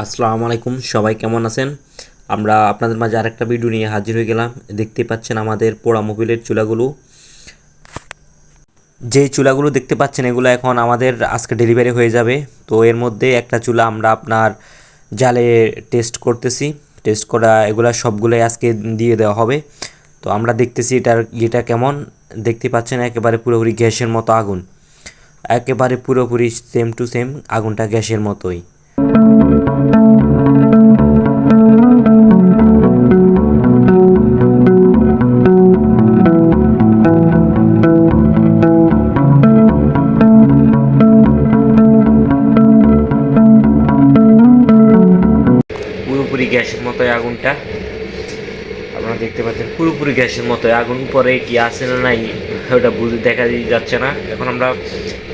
আসসালামু আলাইকুম, সবাই কেমন আছেন? আমরা আপনাদের মাঝে আরেকটা ভিডিও নিয়ে হাজির হয়ে গেলাম। দেখতে পাচ্ছেন আমাদের পোড়া মোবিলের চুলাগুলো। যে চুলাগুলো দেখতে পাচ্ছেন এগুলো এখন আমাদের আজকে ডেলিভারি হয়ে যাবে। তো এর মধ্যে একটা চুলা আমরা আপনার জালে টেস্ট করতেছি। টেস্ট করা এগুলা সবগুলোই আজকে দিয়ে দেওয়া হবে। তো আমরা দেখতেছি এটার ইয়েটা কেমন। দেখতে পাচ্ছেন একেবারে পুরোপুরি গ্যাসের মতো আগুন, একেবারে পুরোপুরি সেম টু সেম আগুনটা গ্যাসের মতোই। পুরোপুরি গ্যাসের মতোই আগুনটা আপনারা দেখতে পাচ্ছেন, পুরোপুরি গ্যাসের মতোই আগুন। উপরে কি আছে না নাই ওটা বুঝে দেখা যাচ্ছে না। এখন আমরা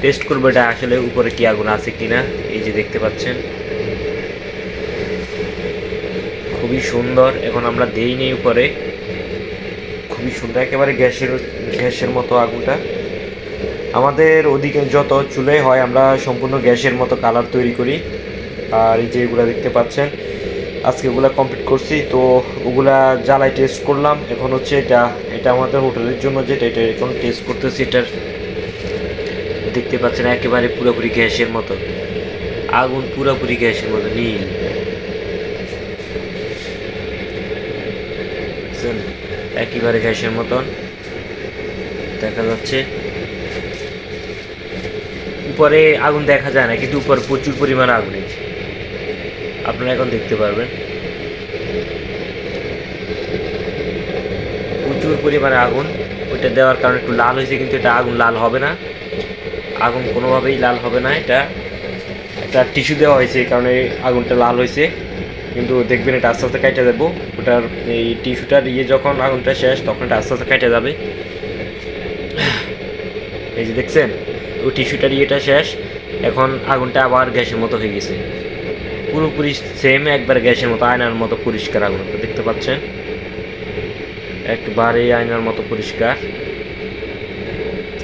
টেস্ট করবো এটা আসলে উপরে কি আগুন আছে কিনা। এই যে দেখতে পাচ্ছেন খুবই সুন্দর। এখন আমরা দেইনি উপরে, খুবই সুন্দর একেবারে গ্যাসের মতো আগুনটা। আমাদের ওদিকে যত চুলে হয় আমরা সম্পূর্ণ গ্যাসের মতো কালার তৈরি করি। আর এই যে এগুলো দেখতে পাচ্ছেন আজকে ওগুলা কমপ্লিট করছি। তো ওগুলা জ্বালাই টেস্ট করলাম। এখন হচ্ছে এটা আমাদের হোটেলের জন্য যেটা এটা এখন টেস্ট করতেছি। এটার দেখতে পাচ্ছেন একেবারে পুরোপুরি গ্যাসের মতো আগুন, পুরোপুরি গ্যাসের মতো নীল। একেবারে গ্যাসের মতন দেখা যাচ্ছে। উপরে আগুন দেখা যায় না, কিন্তু উপরে প্রচুর পরিমাণে আগুন আছে, আপনারা এখন দেখতে পারবেন। প্রচুর পরিমাণে আগুন, ওইটা দেওয়ার কারণে একটু লাল হয়েছে, কিন্তু এটা আগুন লাল হবে না। আগুন কোনোভাবেই লাল হবে না। এটা একটা টিস্যু দেওয়া হয়েছে, এই কারণে আগুনটা লাল হয়েছে। কিন্তু দেখবেন এটা আস্তে আস্তে কেটে যাবো। ওটার এই টিস্যুটার যখন আগুনটা শেষ তখন এটা আস্তে আস্তে কেটে যাবে। এই যে দেখছেন ওই টিস্যুটার শেষ। এখন আগুনটা আবার গ্যাসের মতো হয়ে গেছে, পুরোপুরি সেম একবার গ্যাসের মতো, আয়নার মতো পরিষ্কার আগুন দেখতে পাচ্ছেন। একবারে আয়নার মতো পরিষ্কার,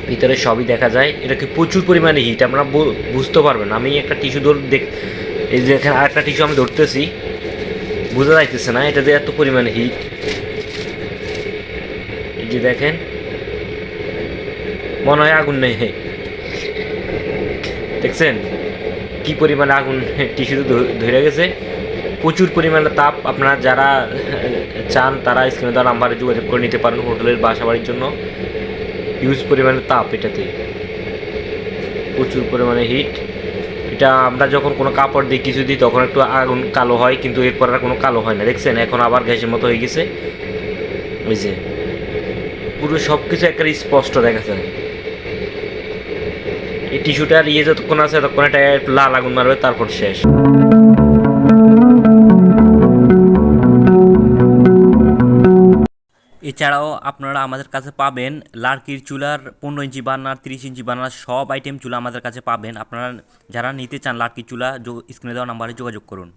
ভিতরে সবই দেখা যায়। এটাকে প্রচুর পরিমাণে হিট, আপনারা বুঝতে পারবেন। আমি একটা টিস্যু এই যে এখানে আরেকটা টিস্যু আমি ধরতেছি, বোঝা যাইতেছে না এটা যে এত পরিমাণে হিট। এই যে দেখেন মনে হয় আগুন নেই, দেখছেন কি পরিমাণে আগুন টিস্যুতে ধরে গেছে। প্রচুর পরিমাণে তাপ। আপনারা যারা চান তারা স্ক্রিনে দেওয়া নাম্বারে যোগাযোগ করে নিতে পারেন হোটেলের বাসা বাড়ির জন্য। হিউজ পরিমাণে তাপ, এটাতে প্রচুর পরিমাণে হিট। এটা আমরা যখন কোনো কাপড় দিই কিছু দিই তখন একটু আগুন কালো হয়, কিন্তু এরপর আর কোনো কালো হয় না। দেখছেন এখন আবার গ্যাসের মতো হয়ে গেছে। ওই যে পুরো সব কিছু একটা স্পষ্ট দেখা যায়। এই টিস্যুটার যতক্ষণ আছে ততক্ষণ এটা একটু লাল আগুন মারবে, তারপর শেষ। এছাড়াও আপনারা আমাদের কাছে পাবেন লার্কির চুলার 15 ইঞ্চি বার্নার, 30 ইঞ্চি বার্নার, সব আইটেম চুলা আমাদের কাছে পাবেন। আপনারা যারা নিতে চান লার্কির চুলা স্ক্রিনে দেওয়া নাম্বারে যোগাযোগ করুন।